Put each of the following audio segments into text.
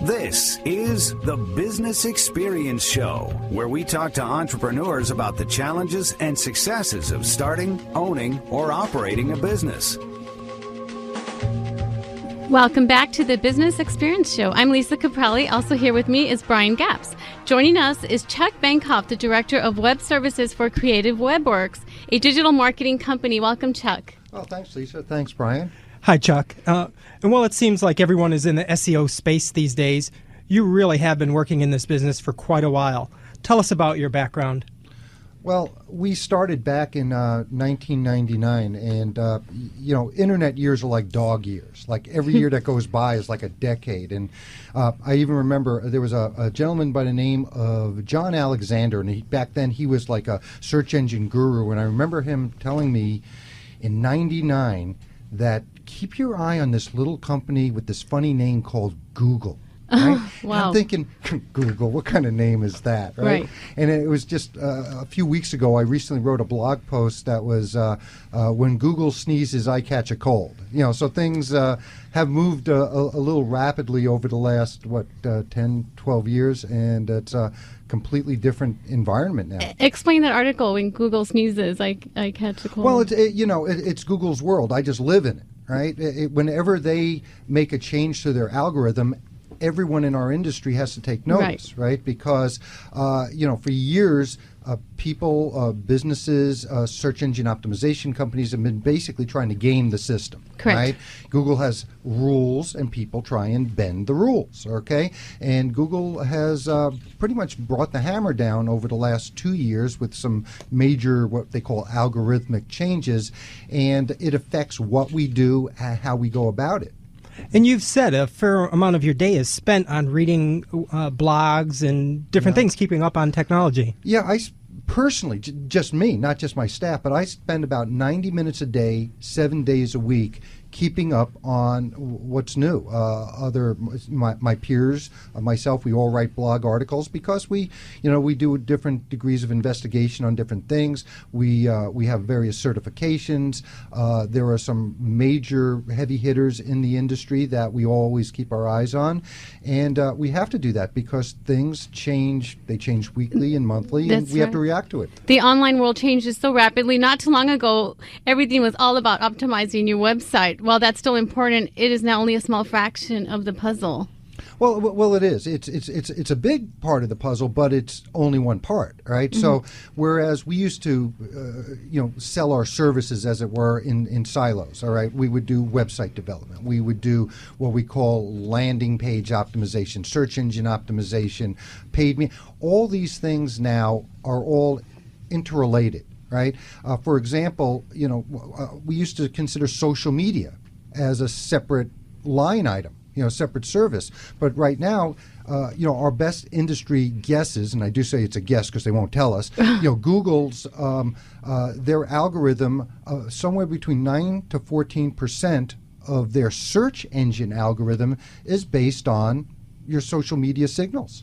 This is the Business Experience Show, where we talk to entrepreneurs about the challenges and successes of starting, owning, or operating a business. Welcome back to the Business Experience Show. I'm Lisa Caprelli. Also here with me is Brian Gapps. Joining us is Chuck Bankoff, the Director of Web Services for Kreative Webworks, a digital marketing company. Welcome, Chuck. Oh, thanks, Lisa. Thanks, Brian. Hi, Chuck. And while it seems like everyone is in the SEO space these days, you really have been working in this business for quite a while. Tell us about your background. Well, we started back in 1999, and, internet years are like dog years. Like every year that goes by is like a decade. And I even remember there was a gentleman by the name of John Alexander, and back then he was like a search engine guru, and I remember him telling me in 99 that keep your eye on this little company with this funny name called Google. Right? Wow. I'm thinking, Google, what kind of name is that? Right. And it was just a few weeks ago, I recently wrote a blog post that was when Google sneezes, I catch a cold. So things have moved a little rapidly over the last, 10, 12 years, and it's a completely different environment now. Explain that article, when Google sneezes, I catch a cold. Well, it's Google's world. I just live in it, right? Whenever they make a change to their algorithm, everyone in our industry has to take notice, right? Because, for years, people, businesses, search engine optimization companies have been basically trying to game the system. Correct. Right? Google has rules, and people try and bend the rules, okay? And Google has pretty much brought the hammer down over the last 2 years with some major, what they call algorithmic changes, and it affects what we do and how we go about it. And you've said a fair amount of your day is spent on reading blogs and different things, keeping up on technology. Yeah, I personally, just me, not just my staff, but I spend about 90 minutes a day, 7 days a week, keeping up on what's new. My peers, myself, we all write blog articles because we do different degrees of investigation on different things. We have various certifications. There are some major heavy hitters in the industry that we always keep our eyes on, and we have to do that because things change. They change weekly and monthly, and we have to react to it. The online world changes so rapidly. Not too long ago, everything was all about optimizing your website. While that's still important, it is now only a small fraction of the puzzle. Well, it is. It's a big part of the puzzle, but it's only one part, right? Mm-hmm. So, whereas we used to, sell our services, as it were, in silos. All right, we would do website development. We would do what we call landing page optimization, search engine optimization, paid media. All these things now are all interrelated, right? For example, we used to consider social media as a separate line item, separate service. But right now, our best industry guesses, and I do say it's a guess because they won't tell us, Google's, their algorithm, somewhere between 9 to 14% of their search engine algorithm is based on your social media signals.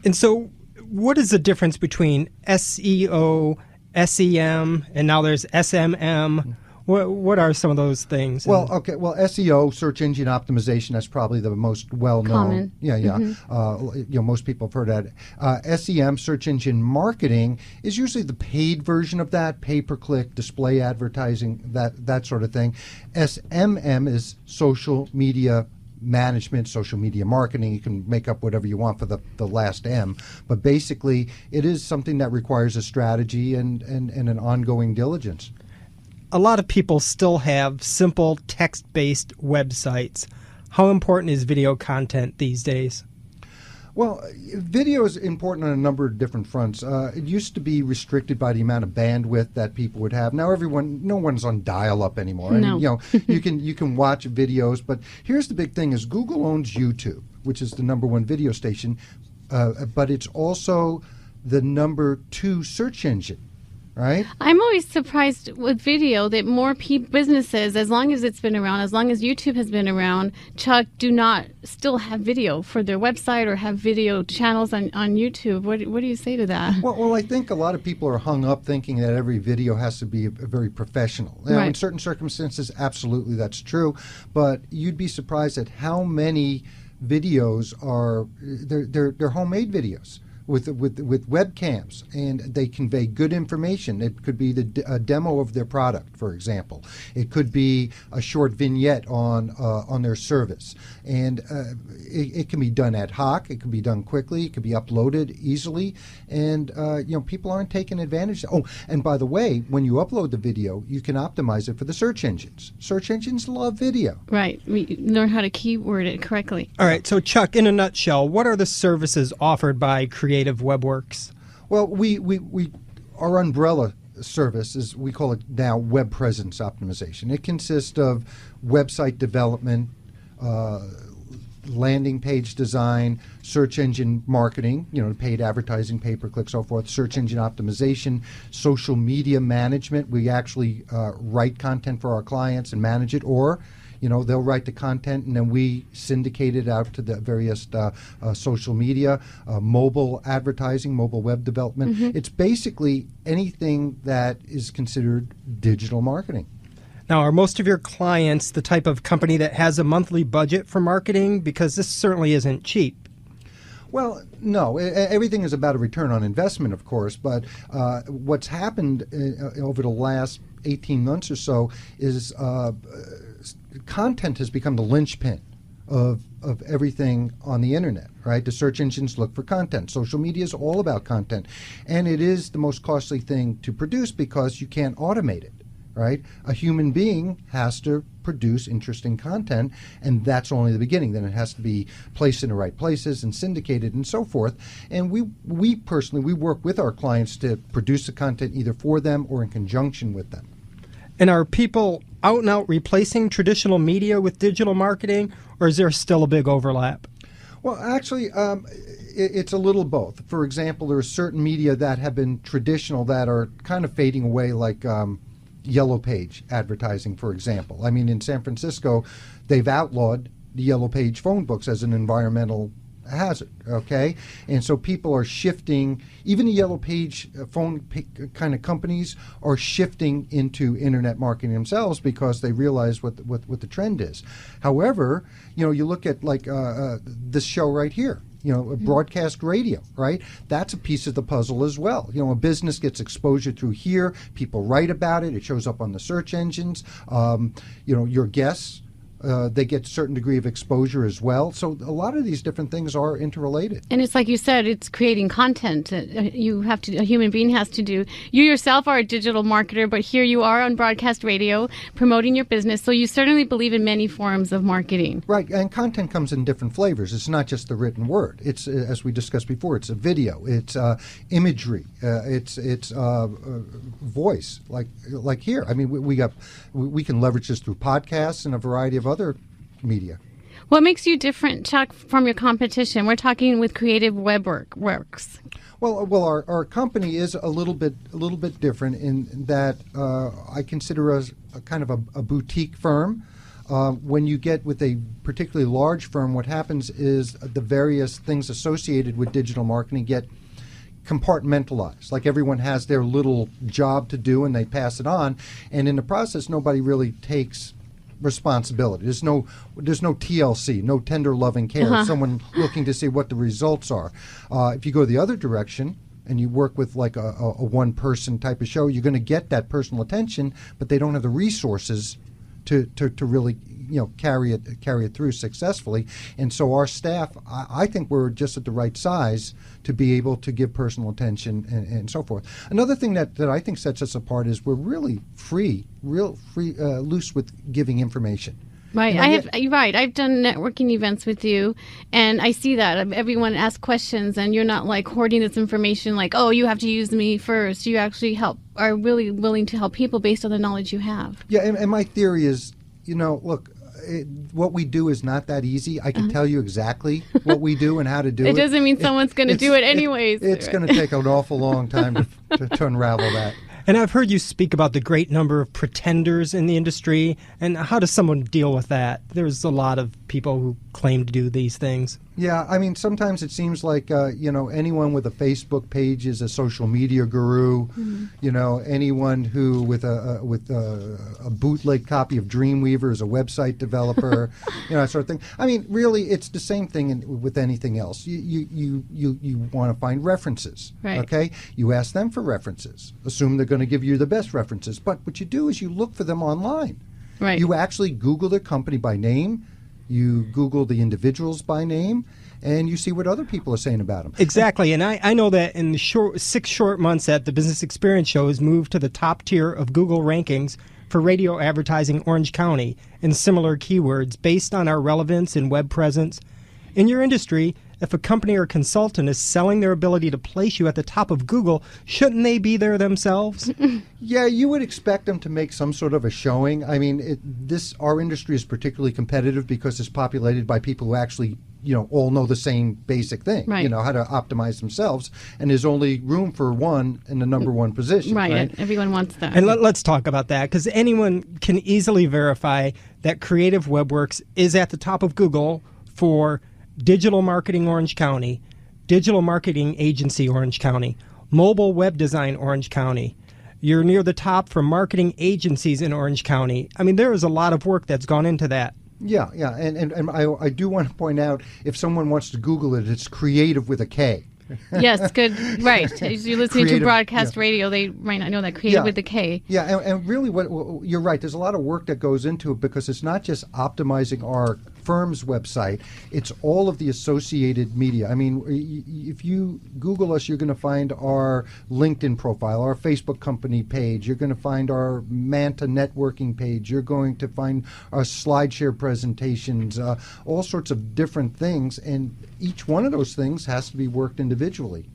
And so what is the difference between SEO, SEM, and now there's SMM? What are some of those things? Well, SEO, search engine optimization, that's probably the most well-known. Common. Yeah. Mm-hmm. Most people have heard that. SEM, search engine marketing, is usually the paid version of that, pay-per-click, display advertising, that sort of thing. SMM is social media management, social media marketing. You can make up whatever you want for the last M, but basically it is something that requires a strategy and an ongoing diligence. A lot of people still have simple text-based websites. How important is video content these days? Well, video is important on a number of different fronts. It used to be restricted by the amount of bandwidth that people would have. Now no one's on dial-up anymore. No. You can watch videos, but here's the big thing: is Google owns YouTube, which is the #1 video station, but it's also the #2 search engine. Right? I'm always surprised with video that more businesses, as long as it's been around, as long as YouTube has been around, Chuck, do not still have video for their website or have video channels on YouTube. What do you say to that? Well, I think a lot of people are hung up thinking that every video has to be very professional. Now, in certain circumstances, absolutely that's true, but you'd be surprised at how many videos are they're homemade videos with webcams, and they convey good information. It could be a demo of their product, for example. It could be a short vignette on their service, and it can be done ad hoc. It can be done quickly. It can be uploaded easily, and people aren't taking advantage. Oh, and by the way, when you upload the video, you can optimize it for the search engines. Search engines love video. Right. We learn how to keyword it correctly. All right. So, Chuck, in a nutshell, what are the services offered by Creative Webworks? Well, our umbrella service is, we call it now, web presence optimization. It consists of website development, landing page design, search engine marketing, paid advertising, pay-per-click, so forth, search engine optimization, social media management. We actually write content for our clients and manage it, or they'll write the content and then we syndicate it out to the various social media, mobile advertising, mobile web development. Mm-hmm. It's basically anything that is considered digital marketing. Now, are most of your clients the type of company that has a monthly budget for marketing? Because this certainly isn't cheap. Well, no. Everything is about a return on investment, of course, but what's happened over the last 18 months or so is content has become the linchpin of everything on the internet, right? The search engines look for content. Social media is all about content. And it is the most costly thing to produce because you can't automate it, right? A human being has to produce interesting content, and that's only the beginning. Then it has to be placed in the right places and syndicated and so forth. And we personally work with our clients to produce the content either for them or in conjunction with them. And are people out and out replacing traditional media with digital marketing, or is there still a big overlap? Well, actually, it's a little both. For example, there are certain media that have been traditional that are kind of fading away, like Yellow Page advertising, for example. I mean, in San Francisco, they've outlawed the Yellow Page phone books as an environmental hazard, okay? And so people are shifting, even the Yellow Page phone kind of companies are shifting into internet marketing themselves because they realize what the trend is. However, you look at like this show right here, broadcast radio, right? That's a piece of the puzzle as well. A business gets exposure through here, people write about it, it shows up on the search engines, your guests, they get a certain degree of exposure as well. So a lot of these different things are interrelated. And it's like you said, it's creating content. A human being has to do. You yourself are a digital marketer, but here you are on broadcast radio promoting your business. So you certainly believe in many forms of marketing. Right, and content comes in different flavors. It's not just the written word. It's, as we discussed before, it's a video, it's imagery, it's voice, like here. I mean, we can leverage this through podcasts and a variety of other media. What makes you different, Chuck, from your competition? We're talking with Creative Webworks. Well, our company is a little bit different in that I consider us a kind of a boutique firm. When you get with a particularly large firm, what happens is the various things associated with digital marketing get compartmentalized. Like everyone has their little job to do and they pass it on, and in the process, nobody really takes responsibility. There's no TLC, no tender loving care, someone looking to see what the results are. If you go the other direction and you work with like a one-person type of show, you're going to get that personal attention, but they don't have the resources to really carry it through successfully. And so our staff, I think we're just at the right size to be able to give personal attention and so forth. Another thing that I think sets us apart is we're really loose with giving information. Right. You're right. I've done networking events with you, and I see that. Everyone asks questions, and you're not like hoarding this information like, oh, you have to use me first. You actually are really willing to help people based on the knowledge you have. Yeah, and my theory is, look, what we do is not that easy. I can tell you exactly what we do and how to do it. It doesn't mean someone's going to do it anyways. It's going to take an awful long time to unravel that. And I've heard you speak about the great number of pretenders in the industry. And how does someone deal with that? There's a lot of people who claim to do these things. Yeah, I mean, sometimes it seems like, anyone with a Facebook page is a social media guru. Anyone who with a bootleg copy of Dreamweaver is a website developer, that sort of thing. I mean, really, it's the same thing with anything else. You want to find references, right. Okay? You ask them for references. Assume they're going to give you the best references. But what you do is you look for them online. Right. You actually Google their company by name. You Google the individuals by name, and you see what other people are saying about them. Exactly, and I know that in the 6 short months that the Business Experience Show has moved to the top tier of Google rankings for radio advertising Orange County and similar keywords based on our relevance and web presence. In your industry, if a company or consultant is selling their ability to place you at the top of Google, shouldn't they be there themselves? Yeah, you would expect them to make some sort of a showing. I mean, our industry is particularly competitive because it's populated by people who actually, all know the same basic thing, right. How to optimize themselves. And there's only room for one in the number one position. Right. Everyone wants that. And let's talk about that, because anyone can easily verify that Kreative Webworks is at the top of Google for Digital Marketing Orange County, Digital Marketing Agency Orange County, Mobile Web Design Orange County. You're near the top for marketing agencies in Orange County. I mean, there is a lot of work that's gone into that. Yeah, and I do want to point out, if someone wants to Google it, it's Kreative with a K. Yes, good. Right. As you're listening to broadcast radio, they might not know that Kreative with the K. Yeah, and really, you're right. There's a lot of work that goes into it because it's not just optimizing our firm's website. It's all of the associated media. I mean, if you Google us, you're going to find our LinkedIn profile, our Facebook company page. You're going to find our Manta networking page. You're going to find our SlideShare presentations, all sorts of different things. And each one of those things has to be worked individually.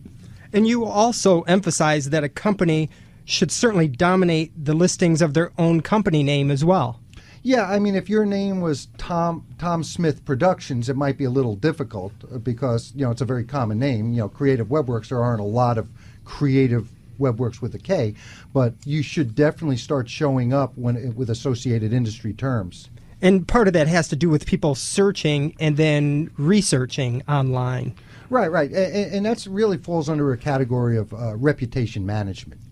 And you also emphasize that a company should certainly dominate the listings of their own company name as well. Yeah, I mean, if your name was Tom Smith Productions, it might be a little difficult because, it's a very common name. Kreative Webworks, there aren't a lot of Kreative Webworks with a K, but you should definitely start showing up with associated industry terms. And part of that has to do with people searching and then researching online. Right. And that's really falls under a category of reputation management.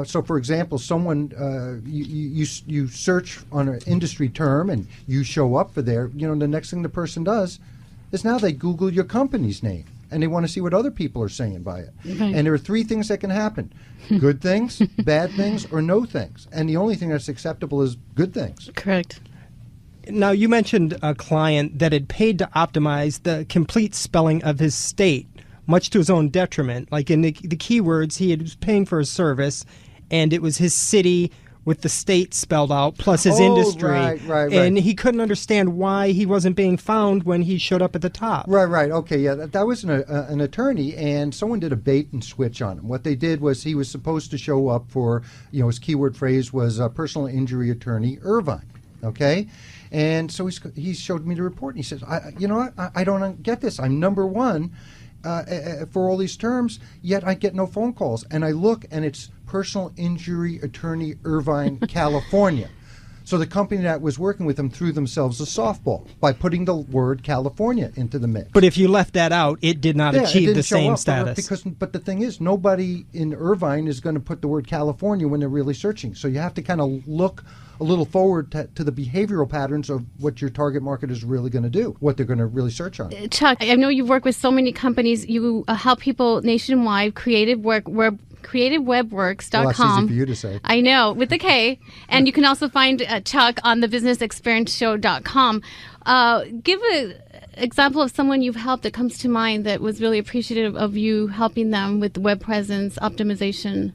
So for example, someone you search on an industry term and you show up for there. The next thing the person does is now they Google your company's name and they want to see what other people are saying by it. Right. And there are 3 things that can happen: good things, bad things, or no things. And the only thing that's acceptable is good things. Correct. Now, you mentioned a client that had paid to optimize the complete spelling of his state, much to his own detriment. Like in the keywords, he was paying for a service, and it was his city with the state spelled out, plus his industry. Right. And he couldn't understand why he wasn't being found when he showed up at the top. Right. Okay, yeah, that was an attorney, and someone did a bait and switch on him. What they did was he was supposed to show up for, his keyword phrase was personal injury attorney Irvine, okay? And so he showed me the report, and he says, I don't get this. I'm number one for all these terms, yet I get no phone calls. And I look, and it's personal injury attorney Irvine, California. So the company that was working with him threw themselves a softball by putting the word California into the mix. But if you left that out, it did not achieve the same status. But the thing is, nobody in Irvine is going to put the word California when they're really searching. So you have to kind of look a little forward to the behavioral patterns of what your target market is really going to do, what they're going to really search on. Chuck, I know you've worked with so many companies. You help people nationwide, CreativeWebworks.com. Well, that's easy for you to say. I know, with the K. And you can also find Chuck on the BusinessExperienceShow.com. Give an example of someone you've helped that comes to mind that was really appreciative of you helping them with web presence optimization.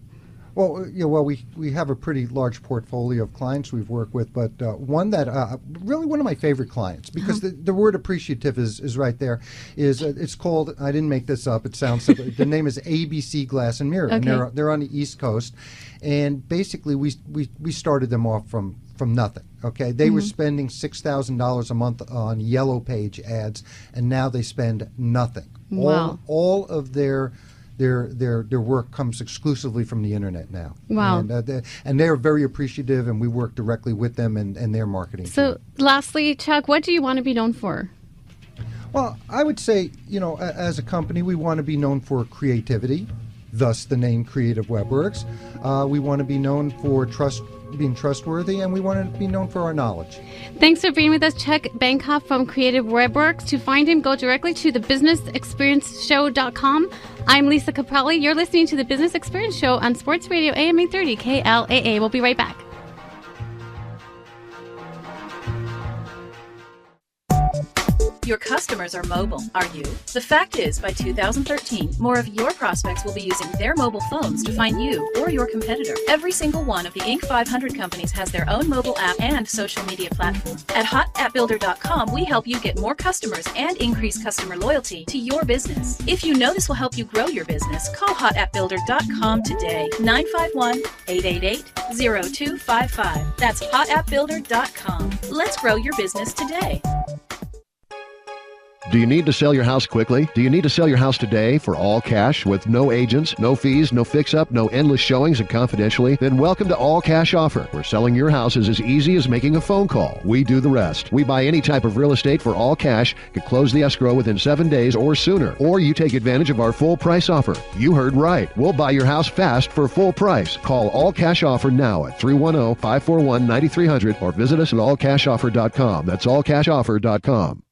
Well, we have a pretty large portfolio of clients we've worked with, but one that really one of my favorite clients, because the word appreciative is right there, is it's called, I didn't make this up, it sounds simple, the name is ABC Glass and Mirror, okay. And they're on the East Coast, and basically we started them off from nothing. Okay, they were spending $6,000 a month on Yellow Page ads, and now they spend nothing. Wow. All of their work comes exclusively from the internet now. Wow. And they're very appreciative, and we work directly with them and their marketing team. Lastly, Chuck, what do you want to be known for? Well, I would say, as a company, we want to be known for creativity, thus the name Kreative Webworks. We want to be known for being trustworthy, and we want to be known for our knowledge. Thanks for being with us, Chuck Bankoff from Kreative Webworks. To find him, go directly to thebusinessexperienceshow.com. I'm Lisa Caprelli. You're listening to The Business Experience Show on Sports Radio AM 830 KLAA. We'll be right back. Your customers are mobile, are you? The fact is, by 2013, more of your prospects will be using their mobile phones to find you or your competitor. Every single one of the Inc. 500 companies has their own mobile app and social media platform. At hotappbuilder.com, we help you get more customers and increase customer loyalty to your business. If you know this will help you grow your business, call hotappbuilder.com today. 951-888-0255. That's hotappbuilder.com. Let's grow your business today. Do you need to sell your house quickly? Do you need to sell your house today for all cash with no agents, no fees, no fix-up, no endless showings and confidentially? Then welcome to All Cash Offer, where selling your house is as easy as making a phone call. We do the rest. We buy any type of real estate for all cash, can close the escrow within 7 days or sooner. Or you take advantage of our full price offer. You heard right. We'll buy your house fast for full price. Call All Cash Offer now at 310-541-9300 or visit us at allcashoffer.com. That's allcashoffer.com.